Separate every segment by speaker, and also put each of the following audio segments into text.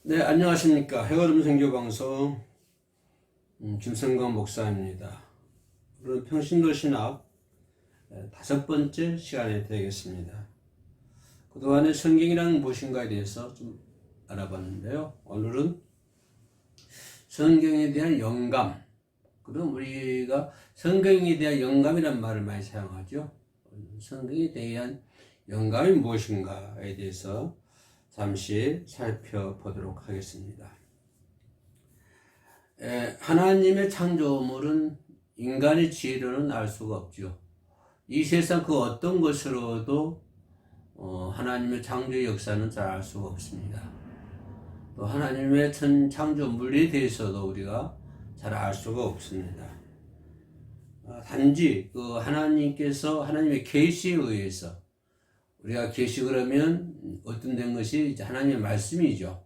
Speaker 1: 네, 안녕하십니까. 해거름 선교방송 김성광 목사입니다. 오늘은 평신도 신학 5번째 시간이 되겠습니다. 그동안에 성경이란 무엇인가에 대해서 좀 알아봤는데요. 오늘은 성경에 대한 영감, 그럼 우리가 성경에 대한 영감이란 말을 많이 사용하죠. 성경에 대한 영감이 무엇인가에 대해서 잠시 살펴보도록 하겠습니다. 하나님의 창조물은 인간의 지혜로는 알 수가 없죠. 이 세상 그 어떤 것으로도 하나님의 창조의 역사는 잘 알 수가 없습니다. 또 하나님의 창조물에 대해서도 우리가 잘 알 수가 없습니다. 단지 그 하나님의 계시에 의해서, 우리가 계시 그러면 어떤 된 것이 이제 하나님의 말씀이죠.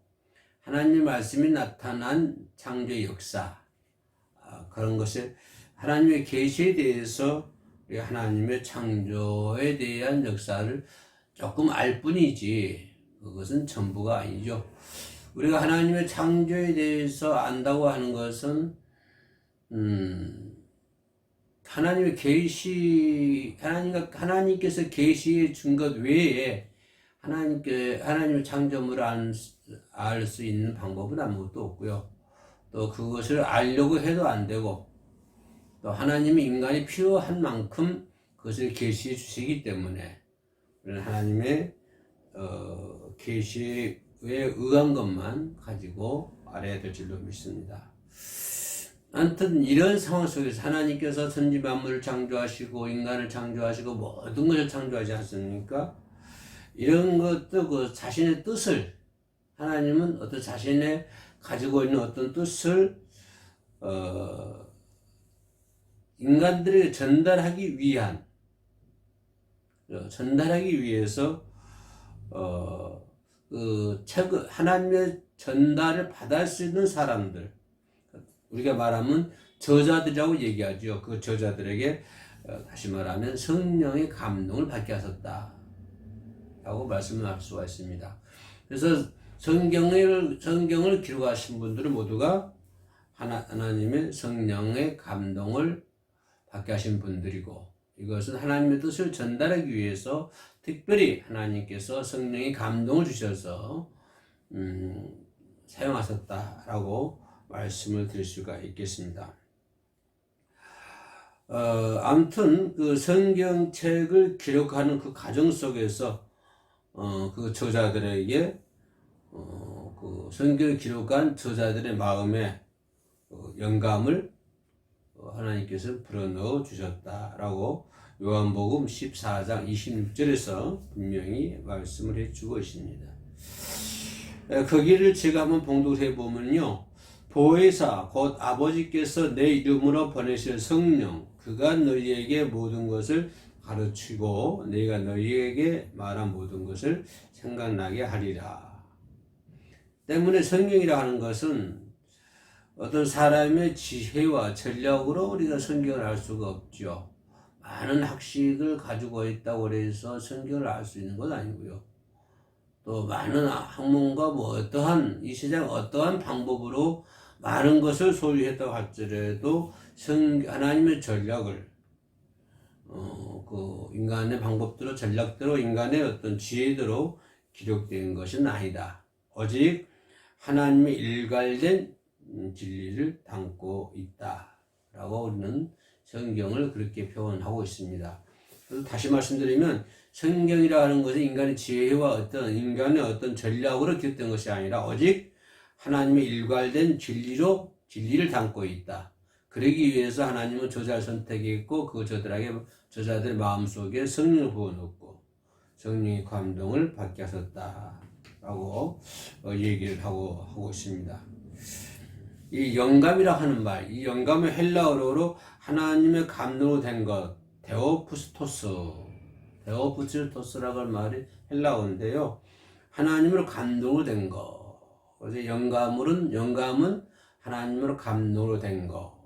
Speaker 1: 하나님의 말씀이 나타난 창조의 역사, 그런 것이 하나님의 계시에 대해서 우리 하나님의 창조에 대한 역사를 조금 알 뿐이지 그것은 전부가 아니죠. 우리가 하나님의 창조에 대해서 안다고 하는 것은 하나님의 계시, 하나님께서 계시해 준 것 외에 하나님의 창조물을 알 수 있는 방법은 아무것도 없고요. 또 그것을 알려고 해도 안 되고, 또 하나님이 인간이 필요한 만큼 그것을 계시해 주시기 때문에 우리는 하나님의 계시에 의한 것만 가지고 알아야 될 줄로 믿습니다. 아무튼 이런 상황 속에서 하나님께서 천지 만물을 창조하시고 인간을 창조하시고 모든 것을 창조하지 않습니까? 이런 것도 그 자신의 뜻을, 하나님은 어떤 자신의 가지고 있는 어떤 뜻을 인간들에게 전달하기 위해서 하나님의 전달을 받을 수 있는 사람들, 우리가 말하면 저자들이라고 얘기하죠. 그 저자들에게 다시 말하면 성령의 감동을 받게 하셨다 라고 말씀을 할 수가 있습니다. 그래서 성경을 기록하신 분들은 모두가 하나님의 성령의 감동을 받게 하신 분들이고, 이것은 하나님의 뜻을 전달하기 위해서 특별히 하나님께서 성령의 감동을 주셔서 사용하셨다라고 말씀을 드릴 수가 있겠습니다. 아무튼 그 성경책을 기록하는 그 과정 속에서 그 저자들에게 그 성경을 기록한 저자들의 마음에 영감을 하나님께서 불어넣어 주셨다라고 요한복음 14장 26절에서 분명히 말씀을 해주고 있습니다. 거기를 제가 한번 봉독해 보면요, 보혜사 곧 아버지께서 내 이름으로 보내실 성령, 그가 너희에게 모든 것을 가르치고 내가 너희에게 말한 모든 것을 생각나게 하리라. 때문에 성경이라 하는 것은 어떤 사람의 지혜와 전략으로 우리가 성경을 알 수가 없죠. 많은 학식을 가지고 있다고 해서 성경을 알 수 있는 건 아니고요. 또 많은 학문과 이 세상 어떠한 방법으로 많은 것을 소유했다고 할지라도 하나님의 전략을 그 인간의 방법대로, 전략대로, 인간의 어떤 지혜대로 기록된 것은 아니다. 오직 하나님의 일괄된 진리를 담고 있다라고 우리는 성경을 그렇게 표현하고 있습니다. 그래서 다시 말씀드리면 성경이라 하는 것은 인간의 지혜와 인간의 어떤 전략으로 기록된 것이 아니라 오직 하나님의 일괄된 진리를 담고 있다. 그러기 위해서 하나님은 저자를 선택했고 그 저자들의 마음속에 성령을 부어놓고 성령의 감동을 받게 하셨다라고 얘기를 하고 있습니다. 이 영감이라 하는 말, 이 영감은 헬라어로 하나님의 감동으로 된 것, 데오푸스토스라고 하는 말이 헬라어인데요. 하나님으로 감동으로 된 것. 그래서 영감은 하나님으로 감동으로 된 것.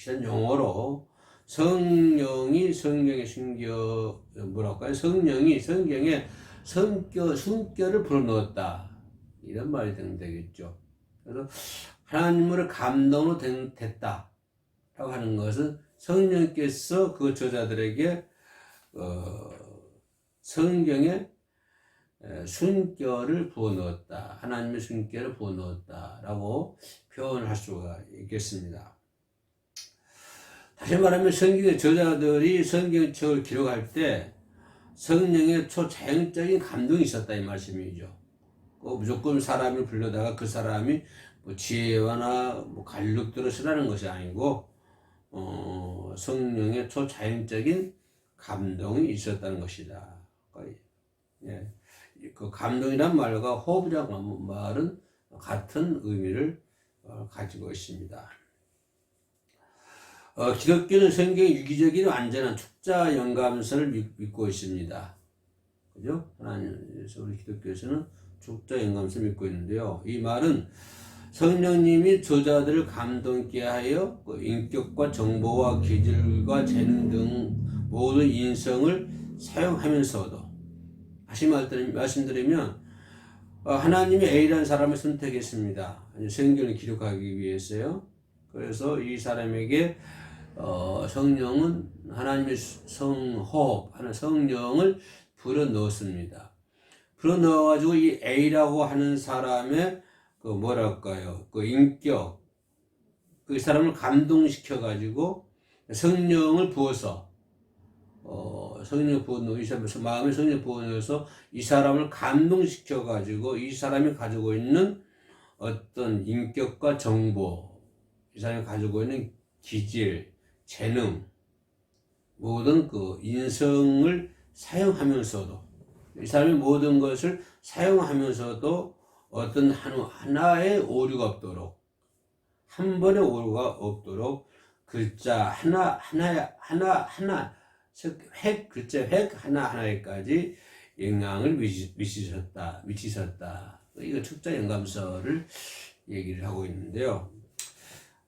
Speaker 1: 이런 용어로 성령이 성경에 성경에 성격을 불어넣었다. 이런 말이 되겠죠. 그래서 하나님으로 감동으로 됐다 라고 하는 것은 성령께서 그 저자들에게 성경에 순결을 부어넣었다. 하나님의 순결을 부어넣었다 라고 표현할 수가 있겠습니다. 다시 말하면 성경의 저자들이 성경책을 기록할 때 성령의 초자연적인 감동이 있었다 이 말씀이죠. 무조건 사람을 불러다가 그 사람이 뭐 지혜와나 뭐 관력들을 쓰라는 것이 아니고 성령의 초자연적인 감동이 있었다는 것이다. 예. 그 감동이란 말과 호흡이라는 말은 같은 의미를 가지고 있습니다. 기독교는 성경의 유기적인 완전한 축자 영감서를 믿고 있습니다. 그죠? 하나님께서 우리 기독교에서는 축자 영감서를 믿고 있는데요. 이 말은 성령님이 저자들을 감동케 하여 그 인격과 정보와 기질과 재능 등 모든 인성을 사용하면서도 다시 말씀드리면 하나님이 A라는 사람을 선택했습니다. 성경을 기록하기 위해서요. 그래서 이 사람에게 성령은 하나님의 성호흡 하는 성령을 불어넣었습니다. 불어넣어가지고 이 A라고 하는 사람의 그 뭐랄까요, 그 인격, 그 사람을 감동시켜가지고 성령을 부어서 성령을 부어넣어 이 사람 마음에 성령을 부어넣어서 이 사람을 감동시켜가지고 이 사람이 가지고 있는 어떤 인격과 정보, 이 사람이 가지고 있는 기질, 재능, 모든 그 인성을 사용하면서도 이 사람이 모든 것을 사용하면서도 어떤 하나의 오류가 없도록 한 번의 오류가 없도록 글자 하나 글자 획 하나하나에까지 영향을 미치셨다. 이거 축자 영감서를 얘기를 하고 있는데요.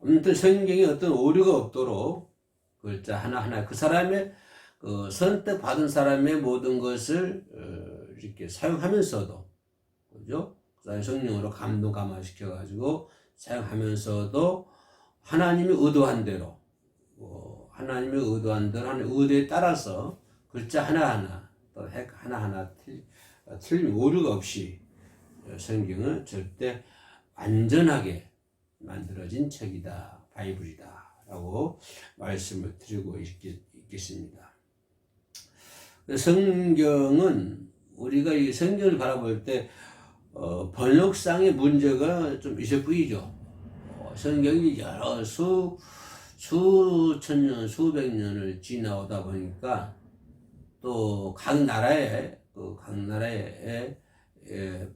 Speaker 1: 아무튼 성경에 어떤 오류가 없도록 글자 하나하나 그 사람의 선택받은 사람의 모든 것을 이렇게 사용하면서도 그죠? 그다음에 성령으로 감화시켜가지고 사용하면서도 하나님이 의도한 대로 하나님의 의도한 대로 하나님의 의도에 따라서 글자 하나하나 또 핵 하나하나 틀림 오류가 없이 성경은 절대 완전하게 만들어진 책이다. 바이블이다. 라고 말씀을 드리고 있겠습니다. 성경은 우리가 이 성경을 바라볼 때 번역상의 문제가 좀 있을 뿐이죠. 성경이 여러 수천 년, 수백 년을 지나오다 보니까 또 각 나라에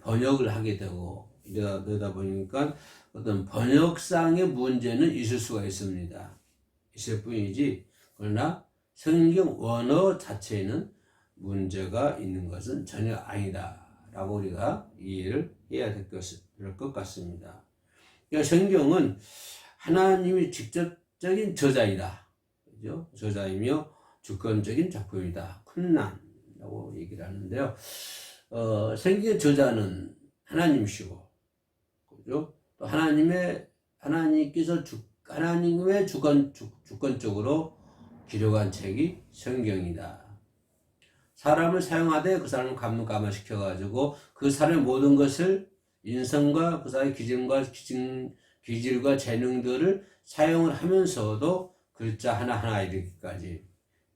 Speaker 1: 번역을 하게 되고 이러다 보니까 어떤 번역상의 문제는 있을 수가 있습니다. 있을 뿐이지 그러나 성경 원어 자체에는 문제가 있는 것은 전혀 아니다 라고 우리가 이해를 해야 될 것 같습니다. 그러니까 성경은 하나님이 직접적인 저자이다. 그죠? 저자이며 주권적인 작품이다. 쿤난이라고 얘기를 하는데요. 성경의 저자는 하나님이시고, 그죠? 또 하나님께서 하나님의 주권적으로 기록한 책이 성경이다. 사람을 사용하되 그 사람을 감화시켜가지고 그 사람의 모든 것을 인성과 그 사람의 기질과 재능들을 사용을 하면서도 글자 하나하나 이르기까지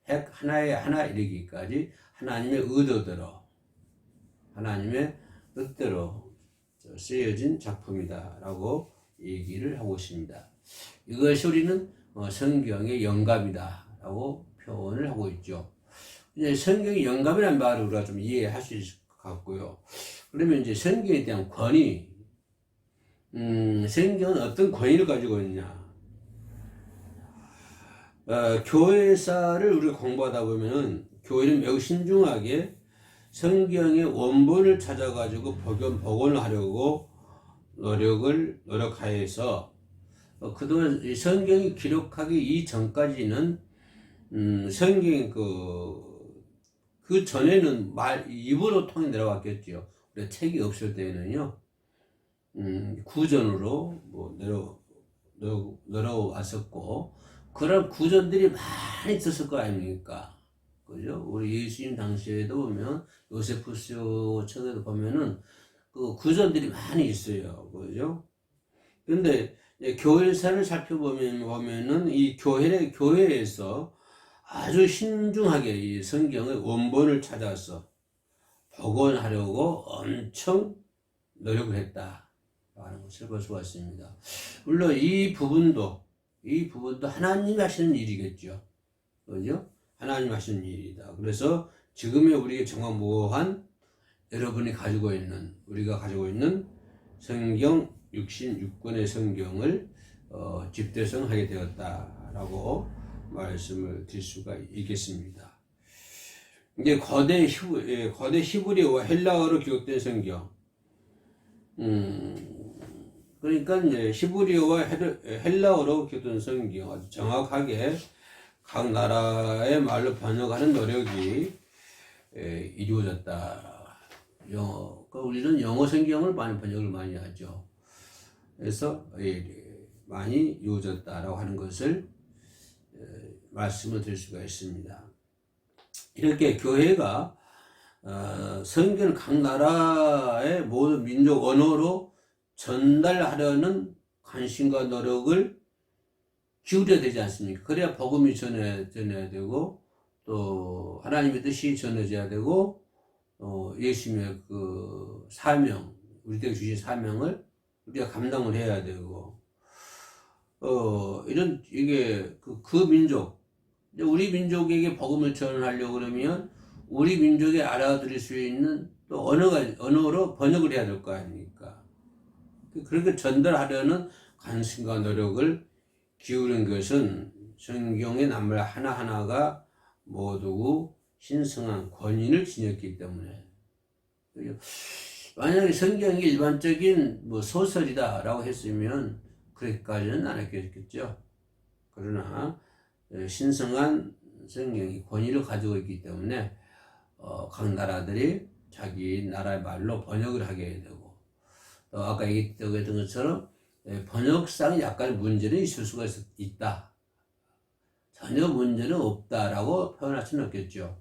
Speaker 1: 핵 하나에 하나 이르기까지 하나님의 의도대로 하나님의 뜻대로 쓰여진 작품이다 라고 얘기를 하고 있습니다. 이것이 우리는 성경의 영감이다 라고 표현을 하고 있죠. 이제 성경의 영감이라는 말을 우리가 좀 이해할 수 있을 것 같고요. 그러면 이제 성경에 대한 권위, 성경은 어떤 권위를 가지고 있냐? 교회사를 우리가 공부하다 보면은 교회는 매우 신중하게 성경의 원본을 찾아가지고 복원을 하려고 노력하여서 그동안 성경이 기록하기 이전까지는 성경이 그 전에는 입으로 통해 내려왔겠죠. 책이 없을 때는요. 구전으로 뭐 내려왔었고, 그런 구전들이 많이 있었을 거 아닙니까? 그죠? 우리 예수님 당시에도 보면, 요세푸스 책에도 보면은, 그 구전들이 많이 있어요. 그죠? 근데, 교회사를 살펴보면은, 이 교회에서 아주 신중하게 이 성경의 원본을 찾아서 복원하려고 엄청 노력을 했다 라는 것을 볼 수가 있습니다. 물론 이 부분도 하나님이 하시는 일이겠죠. 그죠? 하나님이 하시는 일이다. 그래서 지금의 우리의 정확무한 우리가 가지고 있는 성경 66권의 성경을 집대성하게 되었다라고 말씀을 드릴 수가 있겠습니다. 이게 거대 히브리어와 헬라어로 기록된 성경. 그러니까 이제 히브리어와 헬라어로 기록된 성경 아주 정확하게 각 나라의 말로 번역하는 노력이 이루어졌다. 그러니까 우리는 영어 성경을 번역을 많이 하죠. 그래서 많이 이루어졌다라고 하는 것을 말씀을 드릴 수가 있습니다. 이렇게 교회가 성경을 각 나라의 모든 민족 언어로 전달하려는 관심과 노력을 기울여야 되지 않습니까? 그래야 복음이 전해야 되고, 또 하나님의 뜻이 전해져야 되고, 예수님의 그 사명, 우리에게 주신 사명을 우리가 감당을 해야 되고, 이게 그 민족, 우리 민족에게 복음을 전하려고 그러면 우리 민족이 알아들을 수 있는 또 언어로 번역을 해야 될 거 아닙니까? 그렇게 전달하려는 관심과 노력을 기울인 것은 성경의 낱말 하나하나가 모두 신성한 권위를 지녔기 때문에. 만약에 성경이 일반적인 뭐 소설이다라고 했으면 그렇게까지는 안 했겠죠. 그러나 신성한 성경이 권위를 가지고 있기 때문에 각 나라들이 자기 나라의 말로 번역을 하게 되고, 또 아까 얘기했던 것처럼 번역상 약간의 문제는 있을 수가 있다. 전혀 문제는 없다라고 표현할 수는 없겠죠.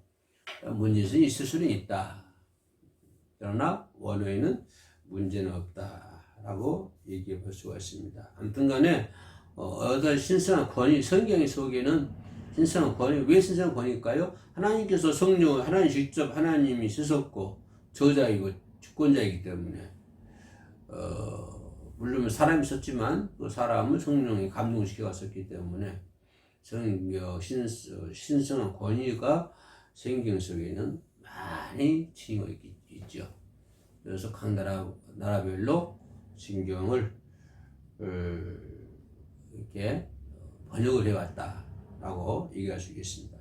Speaker 1: 문제는 있을 수는 있다. 그러나 원어에는 문제는 없다라고 얘기해 볼 수가 있습니다. 아무튼 간에 어떤 신성한 권위, 성경의 속에는 신성한 권위, 왜 신성한 권위일까요? 하나님께서 하나님 직접 하나님이 쓰셨고 저자이고 주권자이기 때문에 물론 사람이 썼지만 그 사람은 성령이 감동시켜 갔었기 때문에 신성한 권위가 성경 속에는 많이 지니고 있죠. 그래서 각 나라별로 성경을 이렇게 번역을 해왔다라고 얘기할 수 있겠습니다.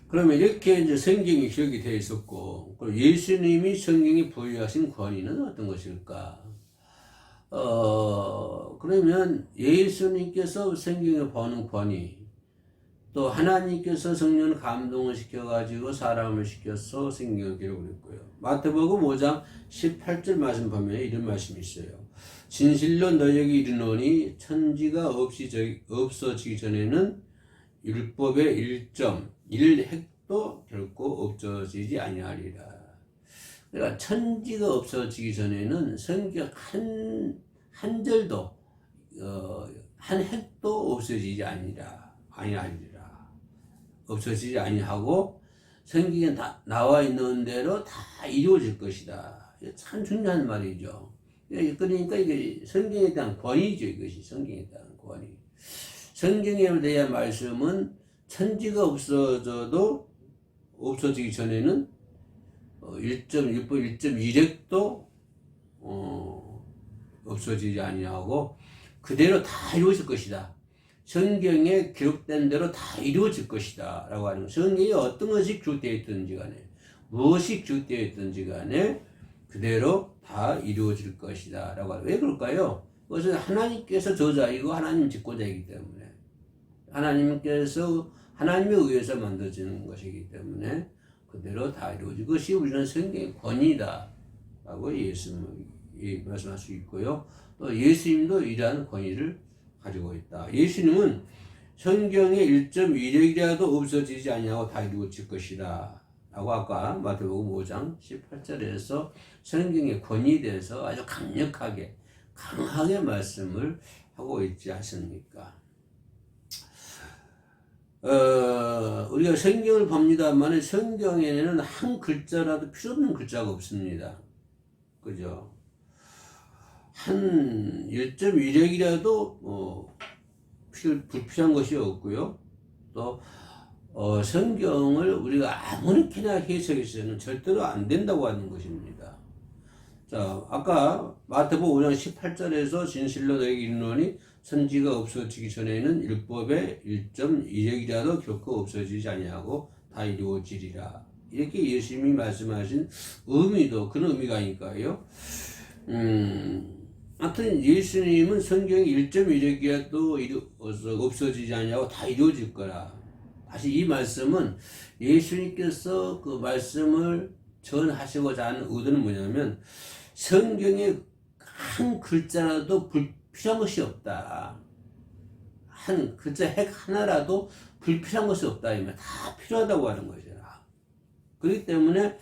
Speaker 1: 그러면 이렇게 이제 성경이 기록이 되어 있었고, 그럼 예수님이 성경에 부여하신 권위는 어떤 것일까? 그러면 예수님께서 성경에 보는 권위, 또 하나님께서 성령을 감동을 시켜가지고 사람을 시켜서 성경을 기록을 했고요. 마태복음 5장 18절 말씀 보면 이런 말씀이 있어요. 진실로 너희에게 이르노니 천지가 없어지기 전에는 율법의 1.1획도 결코 없어지지 아니하리라. 그러니까 천지가 없어지기 전에는 성경 한 절도 한 획도 없어지지 아니하리라. 없어지지 아니하고 성경에 다 나와 있는 대로 다 이루어질 것이다. 참 중요한 말이죠. 그러니까 이게 성경에 대한 권위죠. 이것이 성경에 대한 권위. 성경에 대한 말씀은 천지가 없어져도 없어지기 전에는 1.1획도 없어지지 아니하고 그대로 다 이루어질 것이다. 성경에 기록된 대로 다 이루어질 것이다 라고 하는, 성경에 어떤 것이 기록되어 있든지 간에 무엇이 기록되어 있든지 간에 그대로 다 이루어질 것이다 라고 하는. 왜 그럴까요? 그것은 하나님께서 저자이고 하나님 집권자이기 때문에, 하나님에 의해서 만들어지는 것이기 때문에 그대로 다 이루어질 것이 우리는 성경의 권위다 라고 말씀할 수 있고요. 또 예수님도 이러한 권위를 가지고 있다. 예수님은 성경의 1.1핵이라도 없어지지 않냐고 다 이루어질 것이다 라고 아까 마태복음 5장 18절에서 성경의 권위에 대해서 아주 강력하게 강하게 말씀을 하고 있지 않습니까? 우리가 성경을 봅니다만 성경에는 한 글자라도 필요 없는 글자가 없습니다. 그죠? 한 1.1핵이라도 불필요한 것이 없고요. 또 성경을 우리가 아무렇게나 해석해서는 절대로 안 된다고 하는 것입니다. 자, 아까 마태복음 5장 18절에서 진실로 너에게 이르노니 선지가 없어지기 전에는 율법의 1.1핵이라도 결코 없어지지 아니하고 다 이루어지리라. 이렇게 예수님이 말씀하신 의미도 그런 의미가 아닐까요? 하여튼 예수님은 성경이 1.1핵이라도 없어지지 않냐고 다 이루어질 거라. 다시 이 말씀은 예수님께서 그 말씀을 전하시고자 하는 의도는 뭐냐면 성경에 한 글자라도 불필요한 것이 없다. 한 글자 핵 하나라도 불필요한 것이 없다. 다 필요하다고 하는 것이라. 그렇기 때문에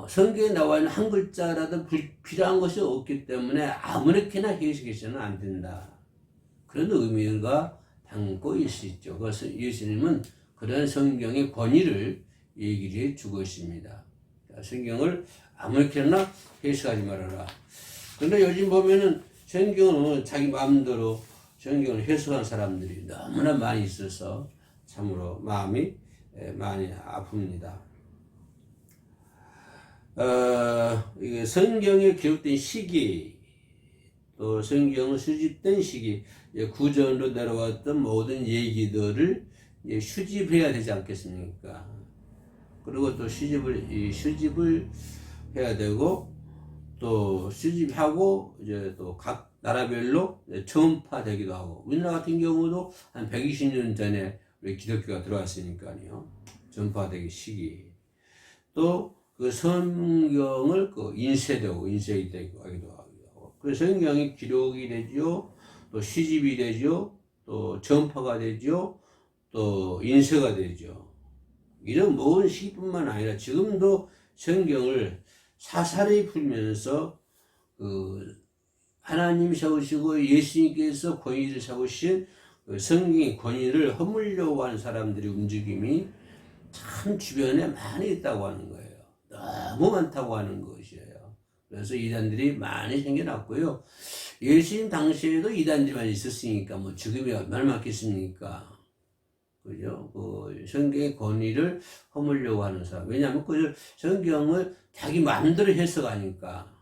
Speaker 1: 성경에 나와 있는 한 글자라도 불필요한 것이 없기 때문에 아무렇게나 해석해서는 안 된다. 그런 의미가 담고 있죠. 그래서 예수님은 그런 성경의 권위를 얘기를 해 주고 있습니다. 성경을 아무렇게나 해석하지 말아라. 그런데 요즘 보면은 성경은 자기 마음대로 성경을 해석한 사람들이 너무나 많이 있어서 참으로 마음이 많이 아픕니다. 이게 성경에 기록된 시기, 또 성경을 수집된 시기, 구전으로 내려왔던 모든 얘기들을 수집해야 되지 않겠습니까? 그리고 또 수집을 해야 되고, 또 수집하고, 이제 또 각 나라별로 전파되기도 하고, 우리나라 같은 경우도 한 120년 전에 우리 기독교가 들어왔으니까요. 전파되기 시기. 또 그 성경을 인쇄되고 하기도 하고, 그 성경이 기록이 되죠, 또 시집이 되죠, 또 전파가 되죠, 또 인쇄가 되죠. 이런 모든 시기뿐만 아니라 지금도 성경을 사사리 풀면서 하나님이 세우시고 예수님께서 권위를 세우신 성경의 권위를 허물려고 하는 사람들의 움직임이 참 주변에 많이 있다고 하는 거예요. 너무 많다고 하는 것이에요. 그래서 이단들이 많이 생겨났고요. 예수님 당시에도 이단들만 있었으니까 뭐 지금이 얼마나 많겠습니까? 그죠? 성경의 권위를 허물려고 하는 사람. 왜냐하면 그 성경을 자기 마음대로 해석하니까.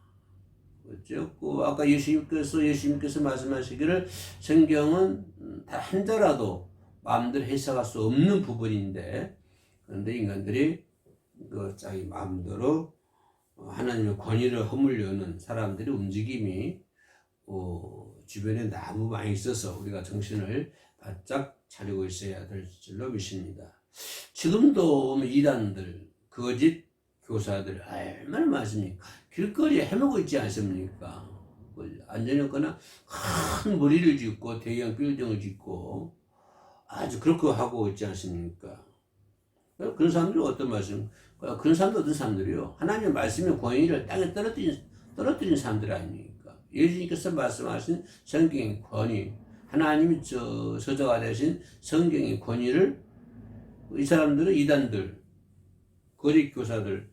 Speaker 1: 그렇죠? 아까 예수님께서 말씀하시기를 성경은 다 한 자라도 마음대로 해석할 수 없는 부분인데, 그런데 인간들이 자기 마음대로 하나님의 권위를 허물려는 사람들의 움직임이 주변에 너무 많이 있어서 우리가 정신을 바짝 차리고 있어야 될 줄로 믿습니다. 지금도 이단들, 거짓 교사들 얼마나 많습니까? 길거리에 헤매고 있지 않습니까? 안전이 없거나 큰 머리를 짓고 대형 빌딩을 짓고 아주 그렇게 하고 있지 않습니까? 그런 사람들은 어떤 말씀? 그런 사람들 어떤 사람들이요? 하나님의 말씀의 권위를 땅에 떨어뜨린 사람들 아닙니까? 예수님께서 말씀하신 성경의 권위, 하나님이 저자가 되신 성경의 권위를 이 사람들은 이단들, 거짓 교사들,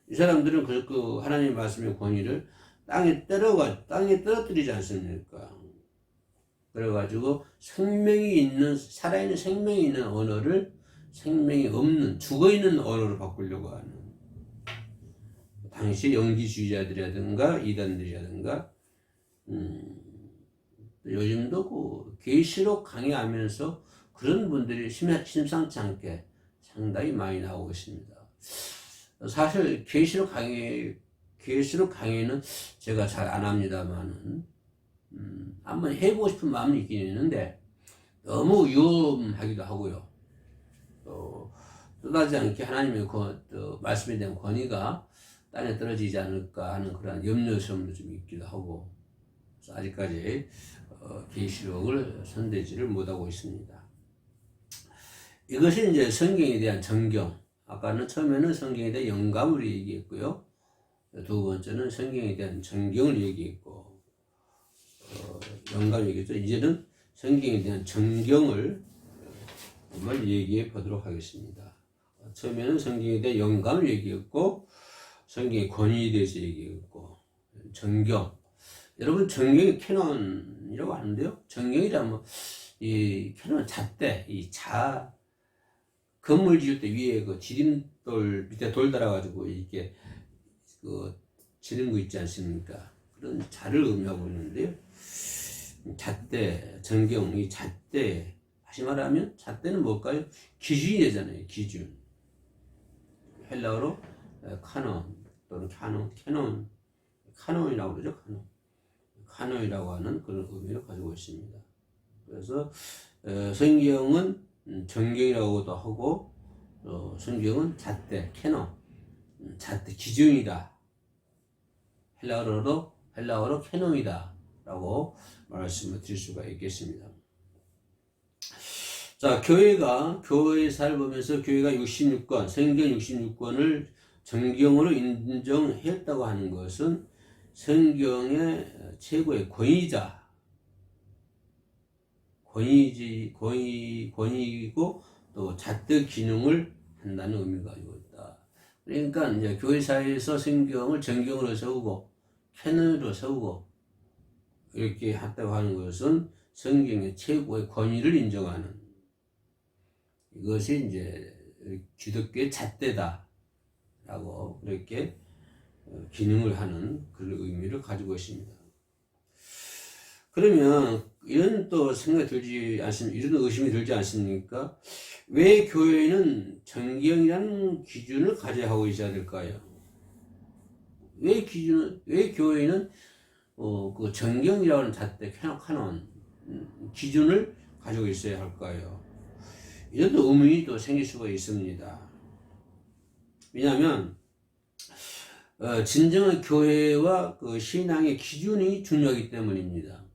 Speaker 1: 이 사람들은 그 하나님의 말씀의 권위를 땅에 떨어뜨리지 않습니까? 그래가지고 살아있는 생명이 있는 언어를 생명이 없는, 죽어있는 언어로 바꾸려고 하는, 당시 영지주의자들이라든가 이단들이라든가, 요즘도 계시록 강의하면서 그런 분들이 심상치 않게 상당히 많이 나오고 있습니다. 사실 계시록 강의는 제가 잘 안 합니다만은, 한번 해보고 싶은 마음이 있긴 있는데, 너무 위험하기도 하고요. 뜻하지 않게 하나님의 말씀에 대한 권위가 땅에 떨어지지 않을까 하는 그런 염려성도 좀 있기도 하고, 그래서 아직까지 계시록을 손대지를 못하고 있습니다. 이것이 이제 성경에 대한 정경. 아까는 처음에는 성경에 대한 영감을 얘기했고요. 두 번째는 성경에 대한 정경을 얘기했고, 영감을 얘기했죠. 이제는 성경에 대한 정경을 한번 얘기해 보도록 하겠습니다. 처음에는 성경에 대한 영감을 얘기했고, 성경의 권위에 대해서 얘기했고, 정경. 여러분, 정경이 캐논이라고 하는데요. 정경이라면, 이 캐논 잣대, 건물 지을 때 위에 그 지름돌 밑에 돌 달아가지고 이렇게 지는 거 있지 않습니까? 그런 자를 의미하고 있는데요. 잣대, 정경, 이 잣대, 다시 말하면 잣대는 뭘까요? 기준이 되잖아요. 기준. 헬라어로 카논 또는 카논이라고 그러죠. 카논이라고 하는 그런 의미를 가지고 있습니다. 그래서 성경은 정경이라고도 하고, 성경은 잣대, 잣대 기준이다. 헬라어로 캐논이다 라고 말씀을 드릴 수가 있겠습니다. 자, 교회사를 보면서 교회가 66권, 성경 66권을 정경으로 인정했다고 하는 것은 성경의 최고의 권위이고 또 잣대 기능을 한다는 의미가 가지고 있다. 그러니까 이제 교회사에서 성경을 정경으로 세우고 캐논으로 세우고 이렇게 했다고 하는 것은 성경의 최고의 권위를 인정하는, 이것이 이제 기독교의 잣대다라고 그렇게 기능을 하는 그런 의미를 가지고 있습니다. 그러면 이런 또 생각이 들지 않습니까? 이런 의심이 들지 않습니까? 왜 교회는 정경이라는 기준을 가져야 하고 있어야 될까요? 왜 교회는 그 정경이라고 하는 잣대, 캐논 기준을 가지고 있어야 할까요? 이런 또 의문이 또 생길 수가 있습니다. 왜냐하면 진정한 교회와 그 신앙의 기준이 중요하기 때문입니다.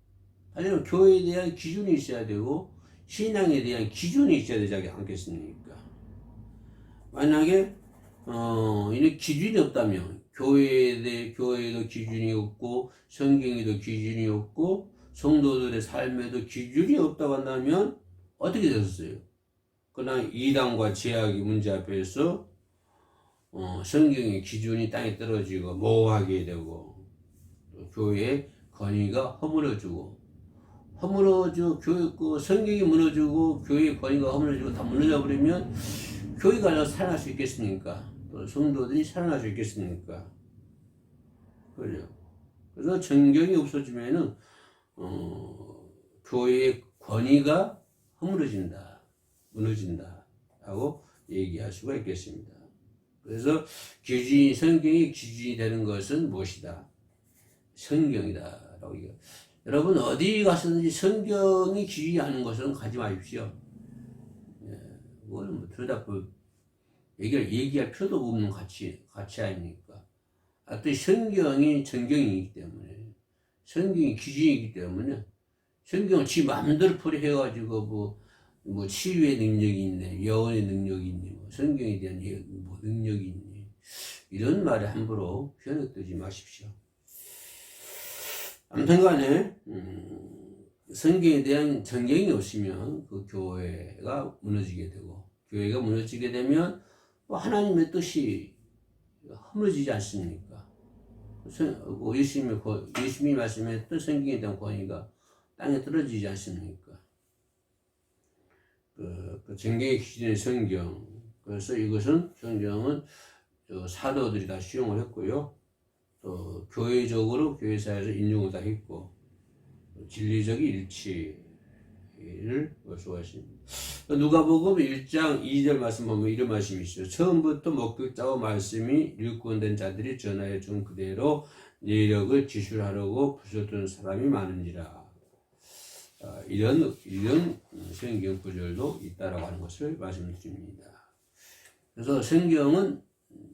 Speaker 1: 하지만 교회에 대한 기준이 있어야 되고 신앙에 대한 기준이 있어야 되지 않겠습니까? 만약에 이런 기준이 없다면 교회에도 기준이 없고 성경에도 기준이 없고 성도들의 삶에도 기준이 없다고 한다면 어떻게 됐었어요? 그러나 이단과 제약의 문제 앞에서 성경의 기준이 땅에 떨어지고 모호하게 되고 교회의 권위가 성경이 무너지고 교회의 권위가 허물어지고 다 무너져 버리면 교회가 살아날 수 있겠습니까? 또 성도들이 살아날 수 있겠습니까? 그죠? 그래서 정경이 없어지면은 교회의 권위가 무너진다라고 얘기할 수가 있겠습니다. 그래서 성경이 기준이 되는 것은 무엇이다? 성경이다라고 얘기해요. 여러분 어디 가서든지 성경이 기준이 하는 것은 가지 마십시오. 그거는 뭐 들여다 얘기할 필요도 없는 가치 아닙니까? 또 성경이 정경이기 때문에, 성경이 기준이기 때문에, 성경을 지 마음대로 풀이해가지고 뭐 치유의 능력이 있네, 예언의 능력이 있네, 뭐 성경에 대한 뭐 능력이 있네, 이런 말에 함부로 현혹되지 마십시오. 아무튼간에 성경에 대한 정경이 없으면 그 교회가 무너지게 되고, 교회가 무너지게 되면 하나님의 뜻이 허물어지지 않습니까? 예수님이 말씀했던 성경에 대한 권위가 땅에 떨어지지 않습니까? 그 정경의 기준의 성경. 그래서 성경은 사도들이 다 수용을 했고요. 또 교회적으로 교회사에서 인용을 다 했고, 진리적인 일치를 볼 수가 있습니다. 누가복음 1장 2절 말씀 보면 이런 말씀이 있어요. 처음부터 목격자와 말씀이 일꾼된 자들이 전하여 준 그대로 내력을 지술하려고 부서뜨는 사람이 많은지라. 이런 성경 구절도 있다라고 하는 것을 말씀드립니다. 그래서 성경은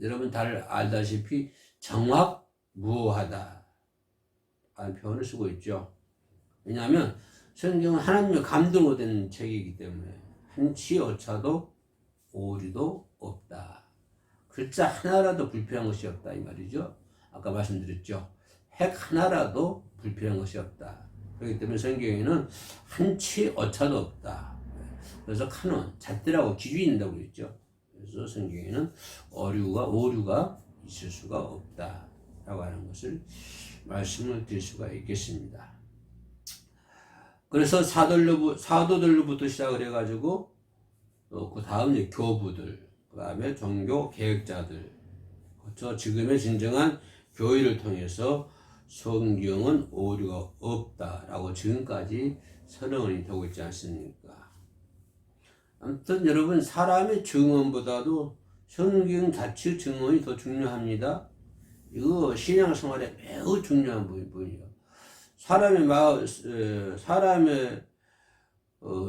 Speaker 1: 여러분 다 알다시피 정확무오하다 라는 표현을 쓰고 있죠. 왜냐하면 성경은 하나님의 감동으로 된 책이기 때문에 한치 오차도 오류도 없다. 글자 하나라도 불필요한 것이 없다 이 말이죠. 아까 말씀드렸죠. 핵 하나라도 불필요한 것이 없다. 그렇기 때문에 성경에는 한치 오차도 없다. 그래서 카논, 잣대라고 기준이 있다고 그랬죠. 그래서 성경에는 오류가 있을 수가 없다 라고 하는 것을 말씀을 드릴 수가 있겠습니다. 그래서 사도들로부터 시작을 해가지고 또 그 다음 이제 교부들, 그 다음에 종교 개혁자들, 그렇죠. 지금의 진정한 교회를 통해서 성경은 오류가 없다라고 지금까지 선언이 되고 있지 않습니까? 아무튼 여러분, 사람의 증언보다도 성경 자체 증언이 더 중요합니다. 이거 신앙생활에 매우 중요한 부분이에요. 사람의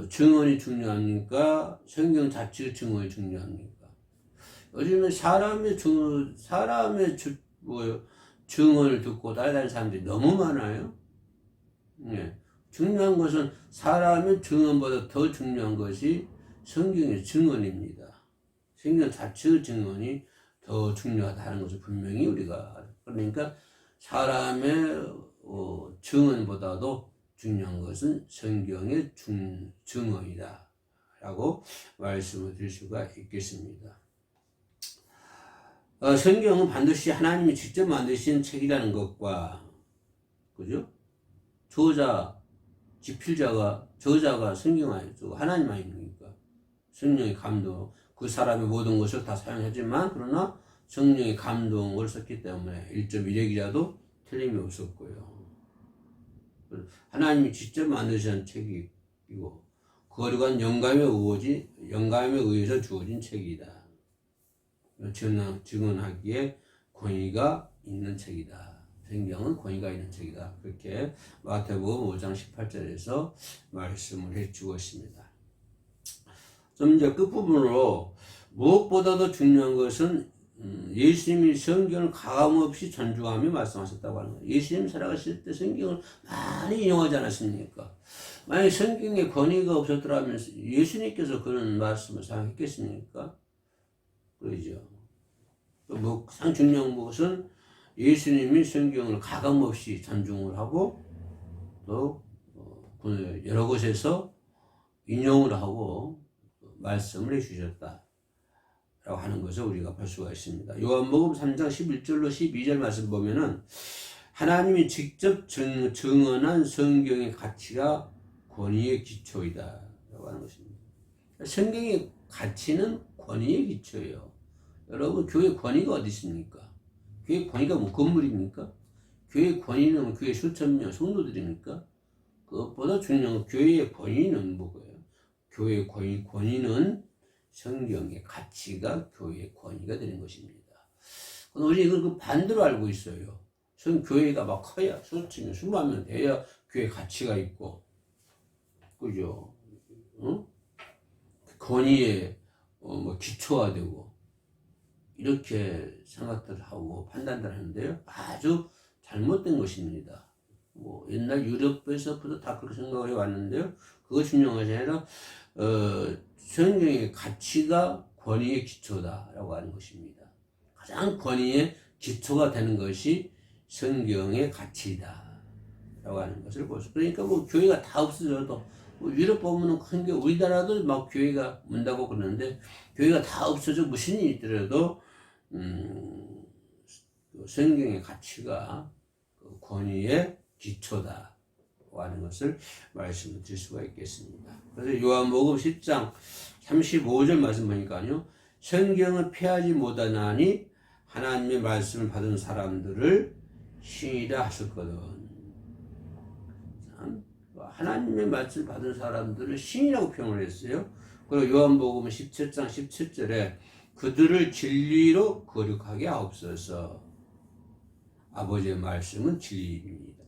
Speaker 1: 증언이 중요합니까? 성경 자체의 증언이 중요합니까? 요즘에 사람의 증언을 듣고 따라다니는 사람들이 너무 많아요. 네. 중요한 것은 사람의 증언보다 더 중요한 것이 성경의 증언입니다. 성경 자체의 증언이 더 중요하다는 것을 분명히 우리가, 그러니까 사람의 증언보다도 중요한 것은 성경의 증언이다 라고 말씀을 드릴 수가 있겠습니다. 성경은 반드시 하나님이 직접 만드신 책이라는 것과, 그죠? 저자가 성경 아니죠. 하나님 아닙니까? 성령의 감동, 그 사람의 모든 것을 다 사용하지만, 그러나 성령의 감동을 썼기 때문에 1.1획이라도 틀림이 없었고요. 하나님이 직접 만드신 책이고, 거룩한 영감에 의해서 주어진 책이다. 증언하기에 권위가 있는 책이다. 성경은 권위가 있는 책이다. 그렇게 마태복음 5장 18절에서 말씀을 해주고 있습니다. 좀 이제 끝부분으로 무엇보다도 중요한 것은 예수님이 성경을 가감없이 존중하며 말씀하셨다고 하는 거예요. 예수님이 살아가실 때 성경을 많이 인용하지 않았습니까? 만약에 성경에 권위가 없었더라면 예수님께서 그런 말씀을 사용했겠습니까? 그러죠. 또 가장 중요한 것은 예수님이 성경을 가감없이 존중을 하고 또 여러 곳에서 인용을 하고 말씀을 해주셨다 라고 하는 것을 우리가 볼 수가 있습니다. 요한복음 3장 11절로 12절 말씀 보면은 하나님이 직접 증언한 성경의 가치가 권위의 기초이다 라고 하는 것입니다. 성경의 가치는 권위의 기초예요. 여러분, 교회 권위가 어디 있습니까? 교회 권위가 뭐 건물입니까? 교회 권위는 교회 수천 명 성도들입니까? 그것보다 중요한 건 교회의 권위는 뭐예요? 교회의 권위는 성경의 가치가 교회의 권위가 되는 것입니다. 우리 이걸 반대로 알고 있어요. 교회가 막 커야, 수천, 수만 명 돼야 교회 가치가 있고, 그죠? 응? 권위에 기초화되고, 이렇게 생각들을 하고 판단들 하는데요. 아주 잘못된 것입니다. 옛날 유럽에서부터 다 그렇게 생각을 해왔는데요. 그거 중요한 것이 아니라, 성경의 가치가 권위의 기초다라고 하는 것입니다. 가장 권위의 기초가 되는 것이 성경의 가치다라고 하는 것을 보죠. 그러니까 교회가 다 없어져도 유럽 보면은 큰 게 우리나라도 막 교회가 문다고 그러는데 교회가 다 없어져 무슨 일이 있더라도 성경의 가치가 권위의 기초다 하는 것을 말씀을 드릴 수가 있겠습니다. 그래서 요한복음 10장 35절 말씀 보니까요. 성경을 폐하지 못하나니 하나님의 말씀을 받은 사람들을 신이라 하셨거든. 하나님의 말씀을 받은 사람들을 신이라고 표현을 했어요. 그리고 요한복음 17장 17절에 그들을 진리로 거룩하게 하옵소서. 아버지의 말씀은 진리입니다.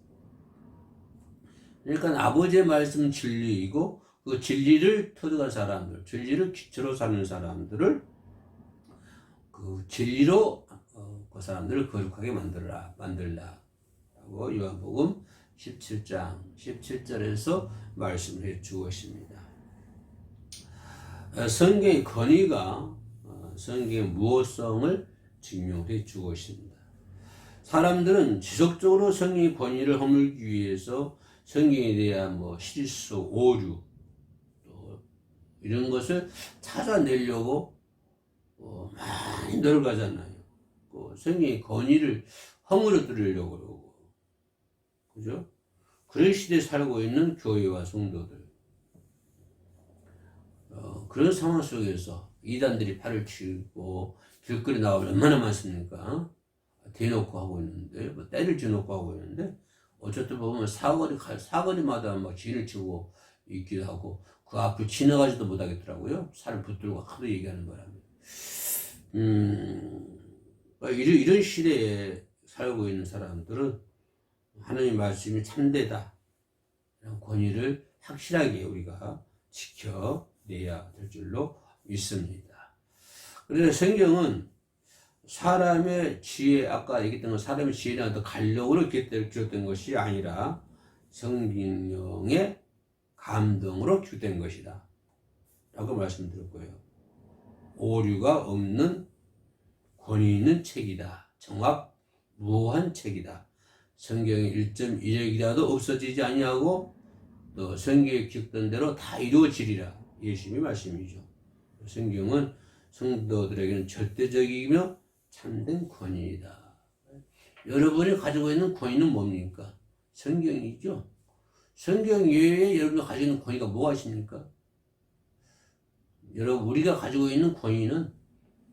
Speaker 1: 그러니까 아버지의 말씀은 진리이고 그 진리를 터득한 사람들, 진리를 기초로 삼는 사람들을 그 진리로 사람들을 거룩하게 만들라 라고 요한복음 17장 17절에서 말씀을 해주고 있습니다. 성경의 권위가 성경의 무호성을 증명해 주고 있습니다. 사람들은 지속적으로 성경의 권위를 허물기 위해서 성경에 대한 실수, 오류 또 이런 것을 찾아내려고 많이 노력하잖아요. 성경의 권위를 허물어뜨리려고 그러고, 그죠? 그런 시대에 살고 있는 교회와 성도들, 그런 상황 속에서 이단들이 팔을 치고 길거리 나오면 얼마나 많습니까? 대놓고 하고 있는데, 때를 지놓고 하고 있는데, 어쨌든 보면 사거리마다 막 진을 치고 있기도 하고, 그 앞을 지나가지도 못하겠더라고요. 살을 붙들고 하도 얘기하는 바람에. 이런 시대에 살고 있는 사람들은 하나님 말씀이 참되다. 이런 권위를 확실하게 우리가 지켜내야 될 줄로 믿습니다. 그래서 성경은 사람의 지혜, 아까 얘기했던 건 사람의 지혜나 더 간력으로 기록된 것이 아니라 성령의 감동으로 기록된 것이다 라고 말씀드렸고요. 오류가 없는 권위 있는 책이다. 정확 무한 책이다. 성경의 1.1역이라도 없어지지 아니하고 또 성경에 기록된 대로 다 이루어지리라. 예수님의 말씀이죠. 성경은 성도들에게는 절대적이며 참된 권위이다. 여러분이 가지고 있는 권위는 뭡니까? 성경이죠. 성경 외에 여러분이 가지고 있는 권위가 무엇입니까? 여러분, 우리가 가지고 있는 권위는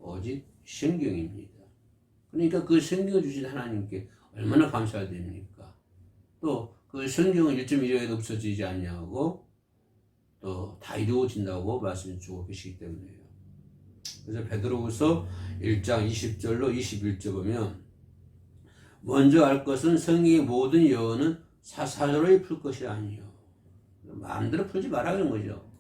Speaker 1: 오직 성경입니다. 그러니까 그 성경을 주신 하나님께 얼마나 감사해야 됩니까? 또 그 성경은 1.1역에도 없어지지 않냐고 또 다 이루어진다고 말씀 주고 계시기 때문에요. 그래서 베드로후서 1장 20절로 21절 보면 먼저 알 것은 성경의 모든 예언은 사사로이 풀 것이 아니요. 마음대로 풀지 말라는 거죠.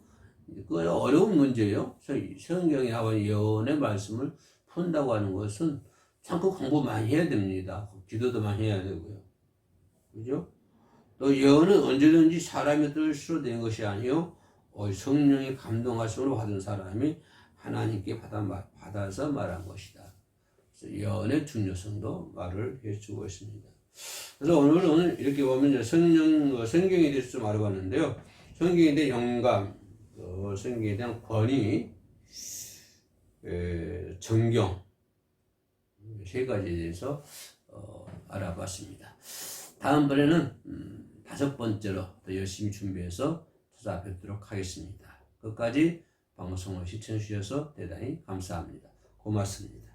Speaker 1: 그 어려운 문제예요. 성경에 나온 예언의 말씀을 푼다고 하는 것은 참고 공부 많이 해야 됩니다. 기도도 많이 해야 되고요. 그죠? 또 예언은 언제든지 사람의 뜻으로 된 것이 아니요 성령의 감동하심으로 받은 사람이 하나님께 받아서 말한 것이다. 그래서 예언의 중요성도 말을 해주고 있습니다. 그래서 오늘 이렇게 보면 성경에 대해서 좀 알아봤는데요. 성경에 대한 영감, 성경에 대한 권위, 정경 세 가지에 대해서 알아봤습니다. 다음번에는 5번째로 더 열심히 준비해서 찾아뵙도록 하겠습니다. 끝까지 방송을 시청해 주셔서 대단히 감사합니다. 고맙습니다.